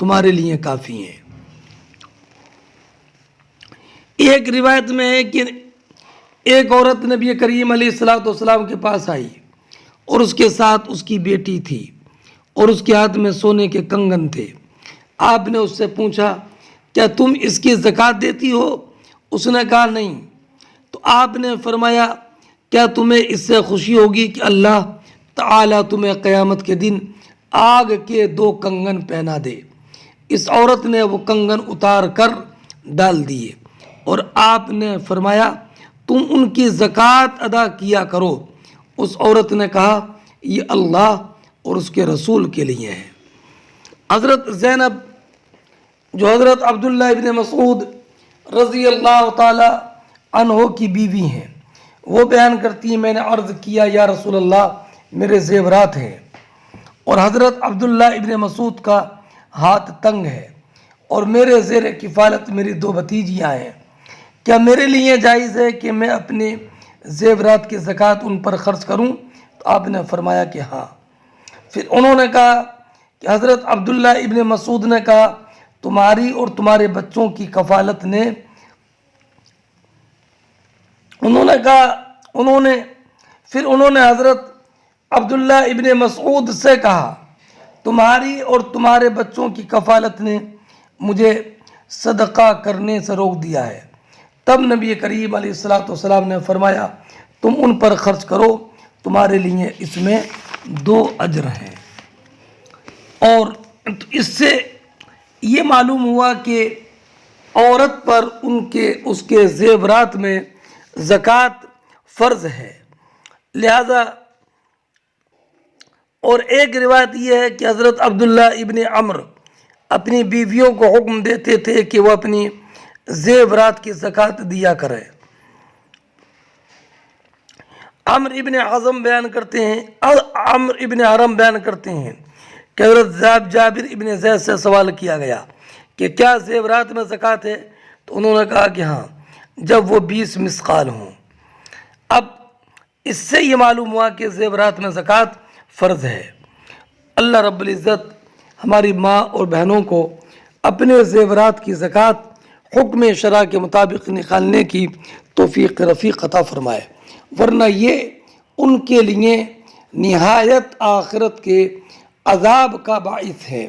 تمہارے لیے کافی ہیں۔ ایک روایت میں ہے کہ ایک عورت نبی کریم علیہ الصلوۃ والسلام کے پاس آئی اور اس کے ساتھ اس کی بیٹی تھی اور اس کے ہاتھ میں سونے کے کنگن تھے۔ آپ نے اس سے پوچھا کیا تم اس کی زکوٰۃ دیتی ہو؟ اس نے کہا نہیں۔ تو آپ نے فرمایا کیا تمہیں اس سے خوشی ہوگی کہ اللہ تعالیٰ تمہیں قیامت کے دن آگ کے 2 کنگن پہنا دے؟ اس عورت نے وہ کنگن اتار کر ڈال دیے اور آپ نے فرمایا تم ان کی زکوٰۃ ادا کیا کرو۔ اس عورت نے کہا یہ اللہ اور اس کے رسول کے لیے ہے۔ حضرت زینب جو حضرت عبداللہ ابن مسعود رضی اللہ تعالی عنہ کی بیوی ہیں، وہ بیان کرتی ہیں میں نے عرض کیا یا رسول اللہ میرے زیورات ہیں اور حضرت عبداللہ ابن مسعود کا ہاتھ تنگ ہے اور میرے زیر کفالت میری 2 بھتیجیاں ہیں، کیا میرے لیے جائز ہے کہ میں اپنے زیورات کی زکوٰۃ ان پر خرچ کروں؟ تو آپ نے فرمایا کہ ہاں۔ پھر انہوں نے کہا کہ حضرت عبداللہ ابن مسعود نے کہا تمہاری اور تمہارے بچوں کی کفالت نے پھر انہوں نے حضرت عبداللہ ابن مسعود سے کہا تمہاری اور تمہارے بچوں کی کفالت نے مجھے صدقہ کرنے سے روک دیا ہے۔ تب نبی کریم علیہ الصلوۃ والسلام نے فرمایا تم ان پر خرچ کرو، تمہارے لیے اس میں 2 اجر ہیں۔ اور اس سے یہ معلوم ہوا کہ عورت پر اس کے زیورات میں زکوٰۃ فرض ہے، لہذا اور ایک روایت یہ ہے کہ حضرت عبداللہ ابن عمر اپنی بیویوں کو حکم دیتے تھے کہ وہ اپنی زیورات کی زکوٰۃ دیا کریں۔ عمر ابن حرم بیان کرتے ہیں کہ حضرت جابر ابن زید سے سوال کیا گیا کہ کیا زیورات میں زکوٰۃ ہے؟ تو انہوں نے کہا کہ ہاں جب وہ 20 مثقال ہوں۔ اب اس سے یہ معلوم ہوا کہ زیورات میں زکوٰۃ فرض ہے۔ اللہ رب العزت ہماری ماں اور بہنوں کو اپنے زیورات کی زکوٰۃ حکم شرع کے مطابق نکالنے کی توفیق رفیق عطا فرمائے، ورنہ یہ ان کے لیے نہایت آخرت کے عذاب کا باعث ہے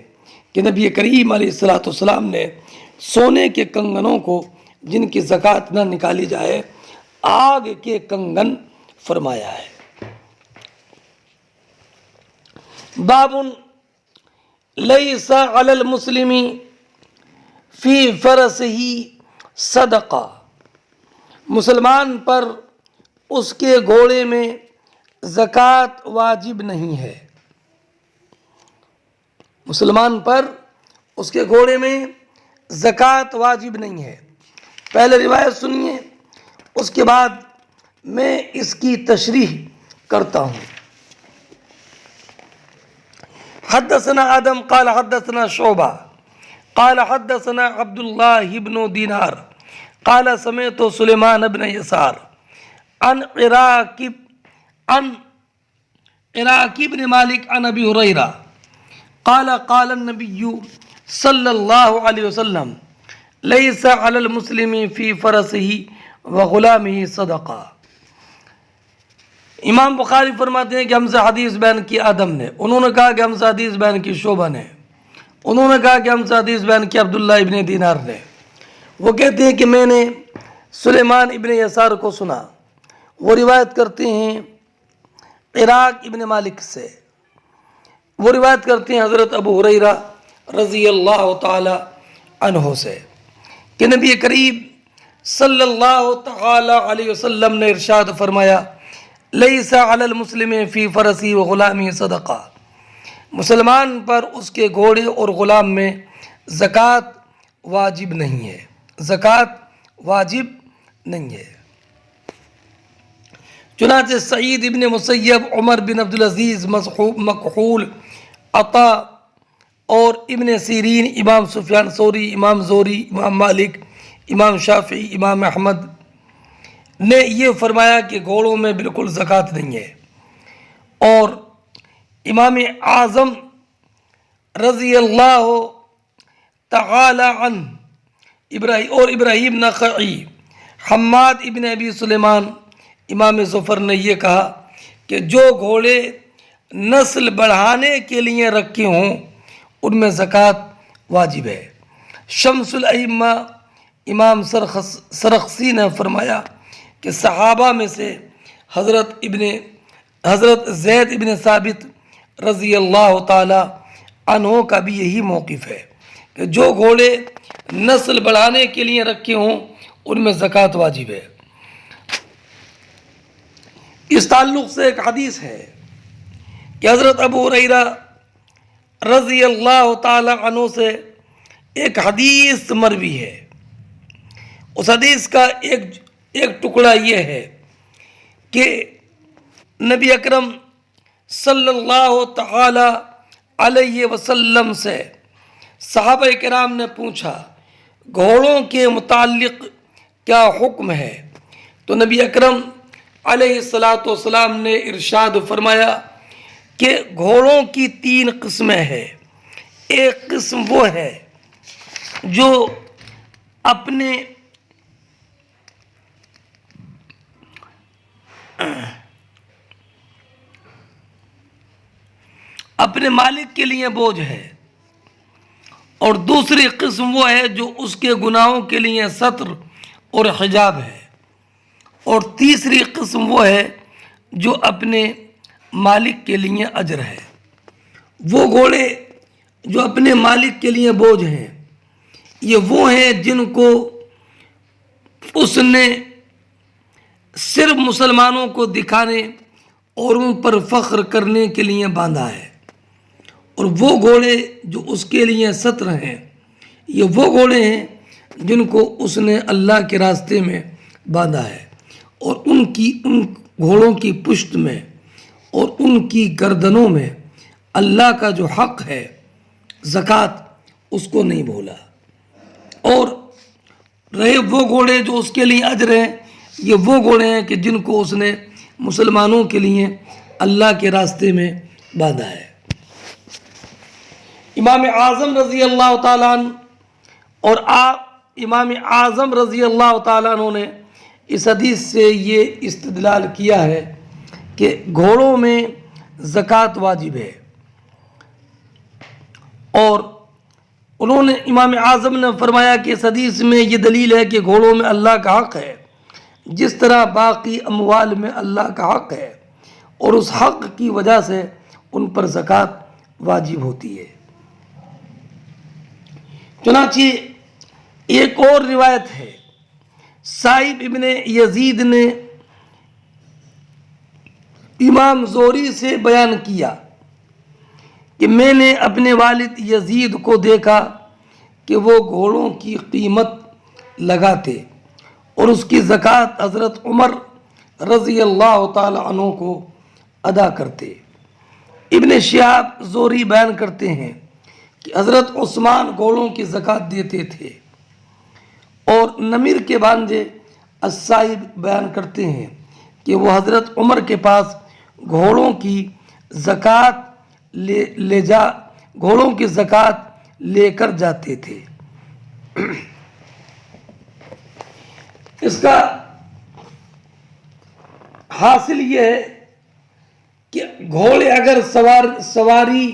کہ نبی کریم علیہ الصلوۃ والسلام نے سونے کے کنگنوں کو جن کی زکوٰۃ نہ نکالی جائے آگ کے کنگن فرمایا ہے۔ باب لیس علی المسلم فی فرسہ صدقہ، مسلمان پر اس کے گھوڑے میں زکوٰۃ واجب نہیں ہے۔ مسلمان پر اس کے گھوڑے میں زکوٰۃ واجب نہیں ہے۔ پہلے روایت سنیے، اس کے بعد میں اس کی تشریح کرتا ہوں۔ حدثنا آدم قال حدثنا شعبہ قال حدثنا عبد اللہ بن دینار قال سمعت سلیمان بن یسار عن عراقی بن مالک عن ابی ہریرہ قال قال النبی صلی اللہ علیہ وسلم لیس علی المسلم فی فرسہ وغلامہ صدقہ۔ امام بخاری فرماتے ہیں کہ ہم سے حدیث بیان کی آدم نے، انہوں نے کہا کہ ہم سے حدیث بیان کی شعبہ نے، انہوں نے کہا کہ ہم سے حدیث بیان کی عبداللہ ابن دینار نے۔ وہ کہتے ہیں کہ میں نے سلیمان ابن یسار کو سنا، وہ روایت کرتے ہیں عراق ابن مالک سے، وہ روایت کرتے ہیں حضرت ابو ہریرہ رضی اللہ تعالی عنہ سے کہ نبی کریم صلی اللہ تعالی علیہ وسلم نے ارشاد فرمایا لیس علی المسلم فی فرسی و غلامی صدقہ، مسلمان پر اس کے گھوڑے اور غلام میں زکوٰۃ واجب نہیں ہے، زکوٰۃ واجب نہیں ہے۔ چنانچہ سعید ابن مسیب، عمر بن عبدالعزیز، مکحول، عطا اور ابن سیرین، امام سفیان ثوری، امام زہری، امام مالک، امام شافعی، امام احمد نے یہ فرمایا کہ گھوڑوں میں بالکل زکوٰۃ نہیں ہے۔ اور امام اعظم رضی اللہ تعالی عنہ اور ابراہیم نخعی، حماد ابن ابی سلیمان، امام ظفر نے یہ کہا کہ جو گھوڑے نسل بڑھانے کے لیے رکھے ہوں ان میں زکوٰۃ واجب ہے۔ شمس الائمہ امام سرخسی نے فرمایا کہ صحابہ میں سے حضرت زید ابن ثابت رضی اللہ تعالی عنہ کا بھی یہی موقف ہے کہ جو گھوڑے نسل بڑھانے کے لیے رکھے ہوں ان میں زکوٰۃ واجب ہے۔ اس تعلق سے ایک حدیث ہے کہ حضرت ابو ہریرہ رضی اللہ تعالی عنہ سے ایک حدیث مروی ہے۔ اس حدیث کا ایک ٹکڑا یہ ہے کہ نبی اکرم صلی اللہ تعالی علیہ وسلم سے صحابہ کرام نے پوچھا گھوڑوں کے متعلق کیا حکم ہے؟ تو نبی اکرم علیہ السلام نے ارشاد فرمایا کہ گھوڑوں کی 3 قسمیں ہیں۔ ایک قسم وہ ہے جو اپنے مالک کے لیے بوجھ ہے، اور دوسری قسم وہ ہے جو اس کے گناہوں کے لیے ستر اور حجاب ہے، اور تیسری قسم وہ ہے جو اپنے مالک کے لیے اجر ہے۔ وہ گھوڑے جو اپنے مالک کے لیے بوجھ ہیں یہ وہ ہیں جن کو اس نے صرف مسلمانوں کو دکھانے اور ان پر فخر کرنے کے لیے باندھا ہے، اور وہ گھوڑے جو اس کے لیے ستر ہیں یہ وہ گھوڑے ہیں جن کو اس نے اللہ کے راستے میں باندھا ہے، اور ان گھوڑوں کی پشت میں اور ان کی گردنوں میں اللہ کا جو حق ہے زکوٰۃ اس کو نہیں بھولا۔ اور رہے وہ گھوڑے جو اس کے لیے اجر ہیں، یہ وہ گھوڑے ہیں کہ جن کو اس نے مسلمانوں کے لیے اللہ کے راستے میں باندھا ہے۔ امام اعظم رضی اللہ تعالیٰ عنہ اور امام اعظم رضی اللہ تعالیٰ عنہ نے اس حدیث سے یہ استدلال کیا ہے کہ گھوڑوں میں زکوٰۃ واجب ہے، اور انہوں نے امام اعظم نے فرمایا کہ اس حدیث میں یہ دلیل ہے کہ گھوڑوں میں اللہ کا حق ہے جس طرح باقی اموال میں اللہ کا حق ہے، اور اس حق کی وجہ سے ان پر زکوٰۃ واجب ہوتی ہے۔ چنانچہ ایک اور روایت ہے، صاحب ابن یزید نے امام زہری سے بیان کیا کہ میں نے اپنے والد یزید کو دیکھا کہ وہ گھوڑوں کی قیمت لگاتے اور اس کی زکوٰۃ حضرت عمر رضی اللہ تعالی عنہ کو ادا کرتے۔ ابن شہاب زہری بیان کرتے ہیں کہ حضرت عثمان گھوڑوں کی زکوٰۃ دیتے تھے، اور نمیر کے بھانجے الصائب بیان کرتے ہیں کہ وہ حضرت عمر کے پاس گھوڑوں کی زکوٰۃ لے کر جاتے تھے۔ اس کا حاصل یہ ہے کہ گھوڑے اگر سواری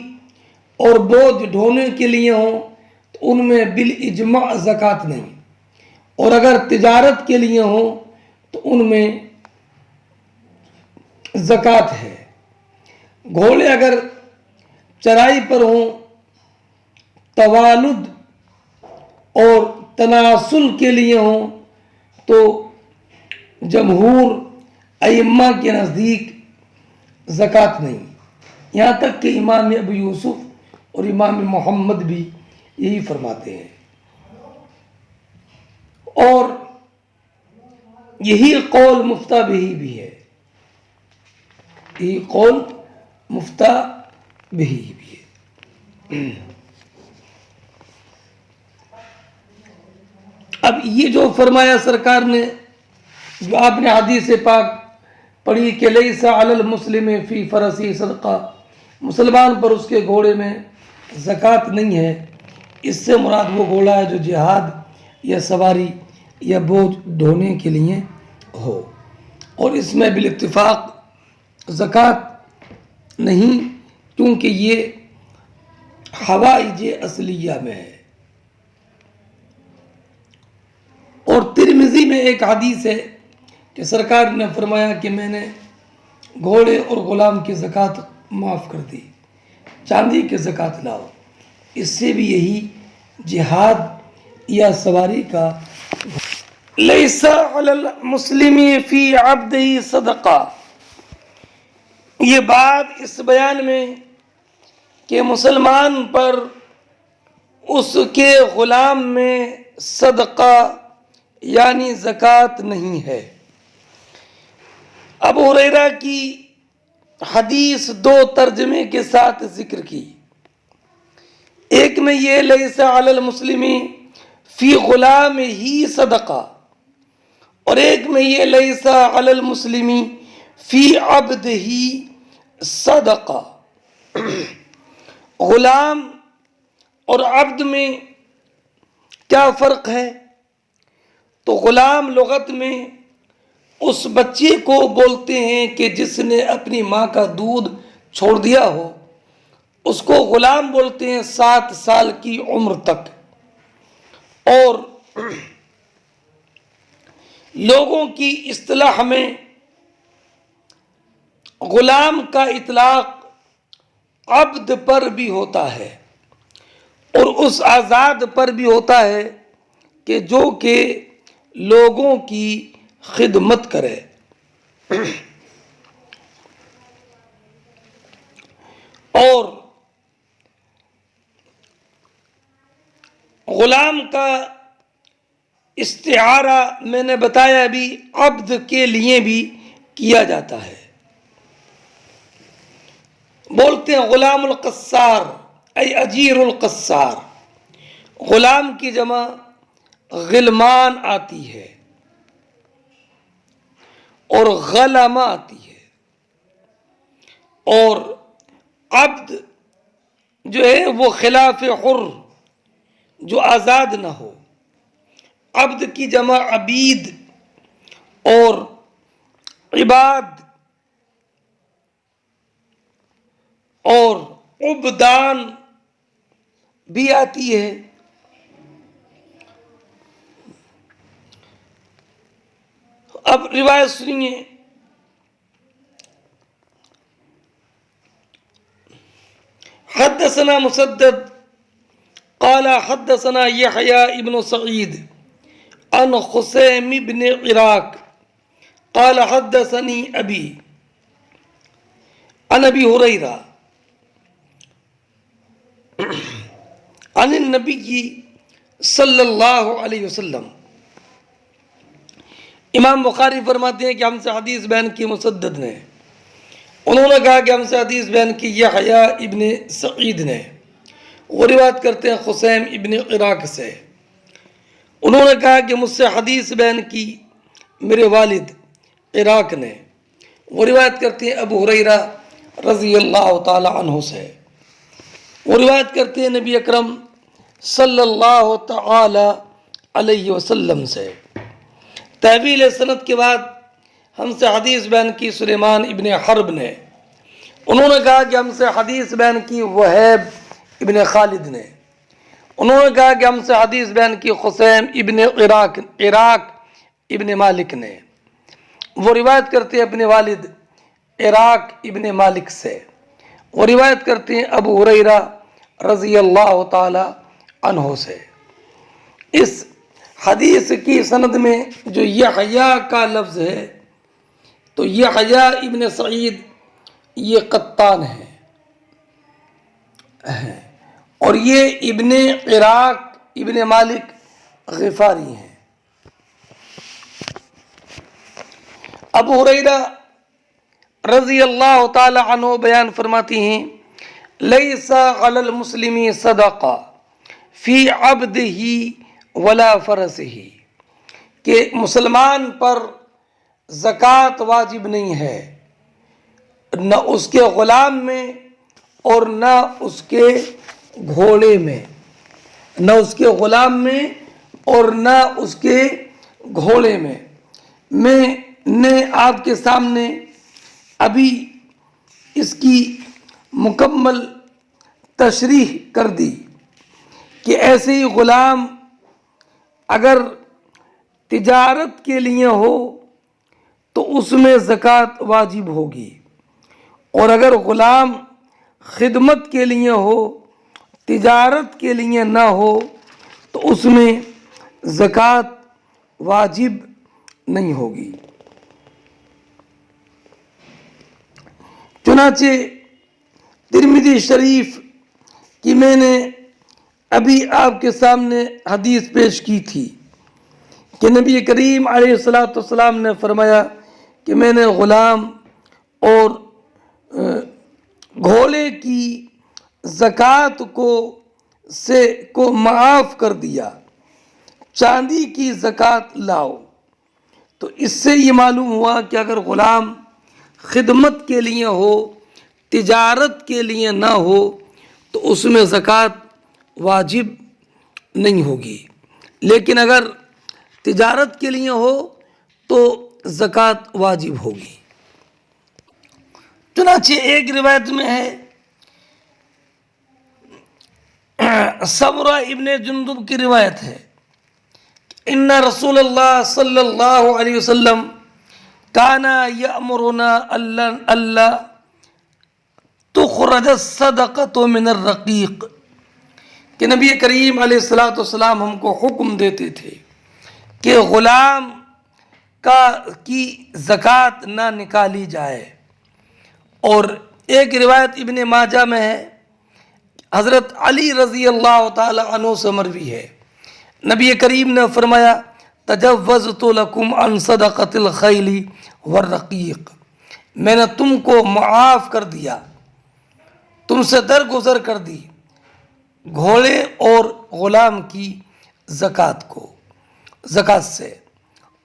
اور بوجھ ڈھونے کے لیے ہوں تو ان میں بالاجماع زکوٰۃ نہیں، اور اگر تجارت کے لیے ہوں تو ان میں زکوٰۃ ہے۔ گھوڑے اگر چرائی پر ہوں، توالد اور تناسل کے لیے ہوں تو جمہور ائمہ کے نزدیک زکوٰۃ نہیں، یہاں تک کہ امام ابو یوسف اور امام محمد بھی یہی فرماتے ہیں، اور یہی قول مفتہ بہی بھی ہے، یہی قول مفتہ بہی بھی ہے۔ اب یہ جو فرمایا سرکار نے، جو آپ نے حدیث پاک پڑھی کہ لیس علی المسلم فی فرسی صدقہ، مسلمان پر اس کے گھوڑے میں زکوٰۃ نہیں ہے، اس سے مراد وہ گھوڑا ہے جو جہاد یا سواری یا بوجھ ڈھونے کے لیے ہو، اور اس میں بالاتفاق زکوٰۃ نہیں، کیونکہ یہ حوائج اصلیہ میں ہے۔ اور ترمذی میں ایک حدیث ہے کہ سرکار نے فرمایا کہ میں نے گھوڑے اور غلام کی زکوٰۃ معاف کر دی، چاندی کی زکوٰۃ لاؤ، اس سے بھی یہی جہاد یا سواری کا۔ لیس علی المسلم فی عبدہ صدقہ، یہ بات اس بیان میں کہ مسلمان پر اس کے غلام میں صدقہ یعنی زکوٰۃ نہیں ہے۔ ابو ہریرہ کی حدیث دو ترجمے کے ساتھ ذکر کی، ایک میں یہ لیس علی المسلم فی غلام ہی صدقہ، اور ایک میں یہ لیس علی المسلم فی عبد ہی صدقہ۔ غلام اور عبد میں کیا فرق ہے؟ تو غلام لغت میں اس بچے کو بولتے ہیں کہ جس نے اپنی ماں کا دودھ چھوڑ دیا ہو، اس کو غلام بولتے ہیں 7 سال کی عمر تک۔ اور لوگوں کی اصطلاح میں غلام کا اطلاق عبد پر بھی ہوتا ہے اور اس آزاد پر بھی ہوتا ہے کہ جو کہ لوگوں کی خدمت کرے۔ اور غلام کا استعارہ میں نے بتایا بھی عبد کے لیے بھی کیا جاتا ہے، بولتے ہیں غلام القصار ای اجیر القصار، غلام کی جمع غلمان آتی ہے اور غلامہ آتی ہے، اور عبد جو ہے وہ خلاف حر، جو آزاد نہ ہو۔ عبد کی جمع عبید اور عباد اور عبدان بھی آتی ہے۔ اب روایت سنیے، حدثنا مسدد قال حدثنا يحيى ابن سعيد عن خسيم بن عراق قال حدثني أبي عن أبي هريرة عن النبي صلی اللہ علیہ وسلم۔ امام بخاری فرماتے ہیں کہ ہم سے حدیث بیان کی مسدد نے، انہوں نے کہا کہ ہم سے حدیث بیان کی یحییٰ ابن سعید نے، وہ روایت کرتے ہیں خسیم ابن عراق سے، انہوں نے کہا کہ مجھ سے حدیث بیان کی میرے والد عراق نے، وہ روایت کرتے ہیں ابو ہریرہ رضی اللہ تعالی عنہ سے، وہ روایت کرتے ہیں نبی اکرم صلی اللہ تعالی علیہ وسلم سے۔ تحویل سند کے بعد ہم سے حدیث بیان کی سلیمان ابن حرب نے، انہوں نے کہا کہ ہم سے حدیث بیان کی وہیب ابن خالد نے، انہوں نے کہا کہ ہم سے حدیث بیان کی خسیم ابن عراق ابن مالک نے، وہ روایت کرتے ہیں اپنے والد عراق ابن مالک سے، وہ روایت کرتے ہیں ابو ہریرہ رضی اللہ تعالی عنہ سے۔ اس حدیث کی سند میں جو یحییٰ کا لفظ ہے تو یحییٰ ابن سعید یہ قطان ہے، ہیں، اور یہ ابن عراق ابن مالک غفاری ہیں۔ ابو ہریرہ رضی اللہ تعالی عنہ بیان فرماتی ہیں، لیس علی المسلم صدقہ فی عبدہ ولا فرسہ، کہ مسلمان پر زکوٰۃ واجب نہیں ہے، نہ اس کے غلام میں اور نہ اس کے گھوڑے میں، نہ اس کے غلام میں اور نہ اس کے گھوڑے میں۔ میں نے آپ کے سامنے ابھی اس کی مکمل تشریح کر دی کہ ایسے ہی غلام اگر تجارت کے لیے ہو تو اس میں زکوٰۃ واجب ہوگی، اور اگر غلام خدمت کے لیے ہو، تجارت کے لیے نہ ہو، تو اس میں زکوٰۃ واجب نہیں ہوگی۔ چنانچہ ترمذی شریف کی میں نے ابھی آپ کے سامنے حدیث پیش کی تھی کہ نبی کریم علیہ الصلاۃ والسلام نے فرمایا کہ میں نے غلام اور گھوڑے کی زکوٰۃ کو معاف کر دیا، چاندی کی زکوٰۃ لاؤ۔ تو اس سے یہ معلوم ہوا کہ اگر غلام خدمت کے لیے ہو، تجارت کے لیے نہ ہو، تو اس میں زکوٰۃ واجب نہیں ہوگی، لیکن اگر تجارت کے لیے ہو تو زکوٰۃ واجب ہوگی۔ چنانچہ ایک روایت میں ہے، سمرہ ابن جندب کی روایت ہے، ان رسول اللہ صلی اللہ علیہ وسلم کان یأمرنا اللہ تخرج الصدقۃ من الرقیق، کہ نبی کریم علیہ الصلاۃ والسلام ہم کو حکم دیتے تھے کہ غلام کی زکوٰۃ نہ نکالی جائے۔ اور ایک روایت ابن ماجہ میں ہے، حضرت علی رضی اللہ تعالی عنہ سے مروی ہے، نبی کریم نے فرمایا تجوزت لکم عن صدقۃ الخیل والرقیق، میں نے تم کو معاف کر دیا، تم سے درگزر کر دی گھوڑے اور غلام کی زکوٰۃ سے۔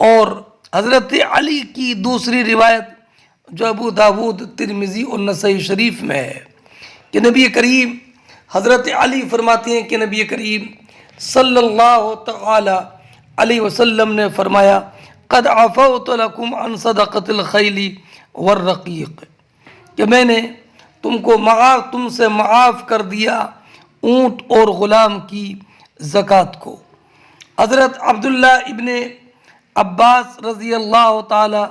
اور حضرت علی کی دوسری روایت جو ابو داود، ترمذی اور نسائی شریف میں ہے کہ نبی کریم حضرت علی فرماتے ہیں کہ نبی کریم صلی اللہ تعالی علیہ وسلم نے فرمایا قد عفوت لکم عن صدقۃ الخیل والرقیق، کہ میں نے تم سے معاف کر دیا اونٹ اور غلام کی زکوٰۃ کو۔ حضرت عبداللہ ابن عباس رضی اللہ تعالی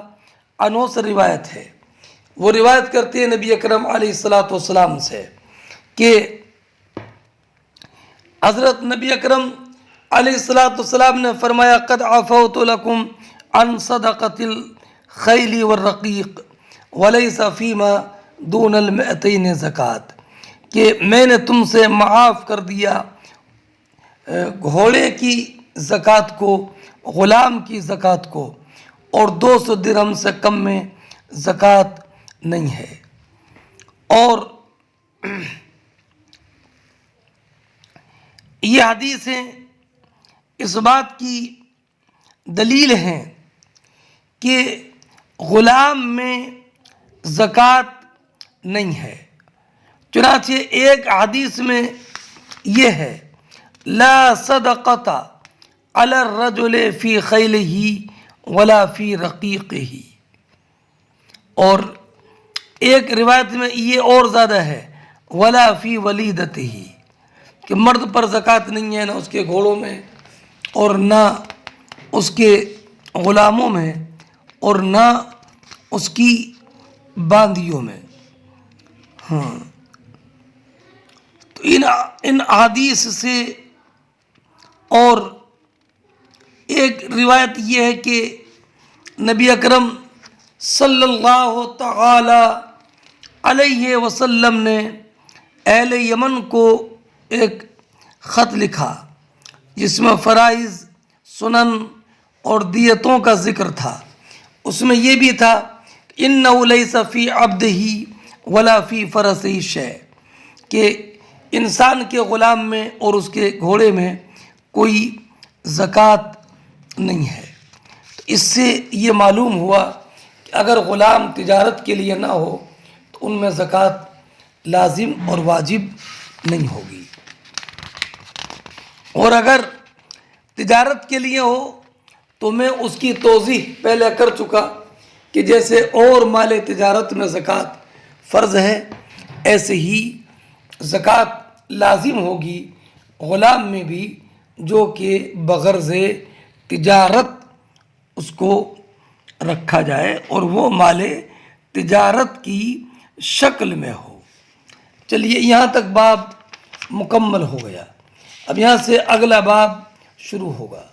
عنہ سے روایت ہے، وہ روایت کرتے ہیں نبی اکرم علیہ الصلاۃ والسلام سے کہ حضرت نبی اکرم علیہ الصلاۃ والسلام نے فرمایا قد عفوت لکم عن صدقۃ الخیل والرقیق ولیس فیما دون المئتین زکوٰۃ، کہ میں نے تم سے معاف کر دیا گھوڑے کی زکوٰۃ کو، غلام کی زکوٰۃ کو، اور 200 درہم سے کم میں زکوٰۃ نہیں ہے۔ اور یہ حدیثیں اس بات کی دلیل ہیں کہ غلام میں زکوٰۃ نہیں ہے۔ چنانچہ ایک حدیث میں یہ ہے لا صدقۃ علی الرجل فی خیلہ ولا فی رقیقہ، اور ایک روایت میں یہ اور زیادہ ہے ولا فی ولیدتہ، کہ مرد پر زکوٰۃ نہیں ہے، نہ اس کے گھوڑوں میں اور نہ اس کے غلاموں میں اور نہ اس کی باندیوں میں۔ تو ان حدیث سے، اور ایک روایت یہ ہے کہ نبی اکرم صلی اللہ تعالی علیہ وسلم نے اہل یمن کو ایک خط لکھا جس میں فرائض، سنن اور دیتوں کا ذکر تھا. اس میں یہ بھی تھا اِنَّهُ لَيْسَ فِي عَبْدِهِ وَلَا فِي فَرَسِهِ شَيْءٌ، کہ انسان کے غلام میں اور اس کے گھوڑے میں کوئی زکوٰۃ نہیں ہے. تو اس سے یہ معلوم ہوا کہ اگر غلام تجارت کے لیے نہ ہو تو ان میں زکوٰۃ لازم اور واجب نہیں ہوگی، اور اگر تجارت کے لیے ہو تو میں اس کی توضیح پہلے کر چکا کہ جیسے اور مال تجارت میں زکوٰۃ فرض ہے، ایسے ہی زکوٰۃ لازم ہوگی غلام میں بھی جو کہ بغرض تجارت اس کو رکھا جائے اور وہ مال تجارت کی شکل میں ہو. چلیے یہاں تک باب مکمل ہو گیا. اب یہاں سے اگلا باب شروع ہوگا.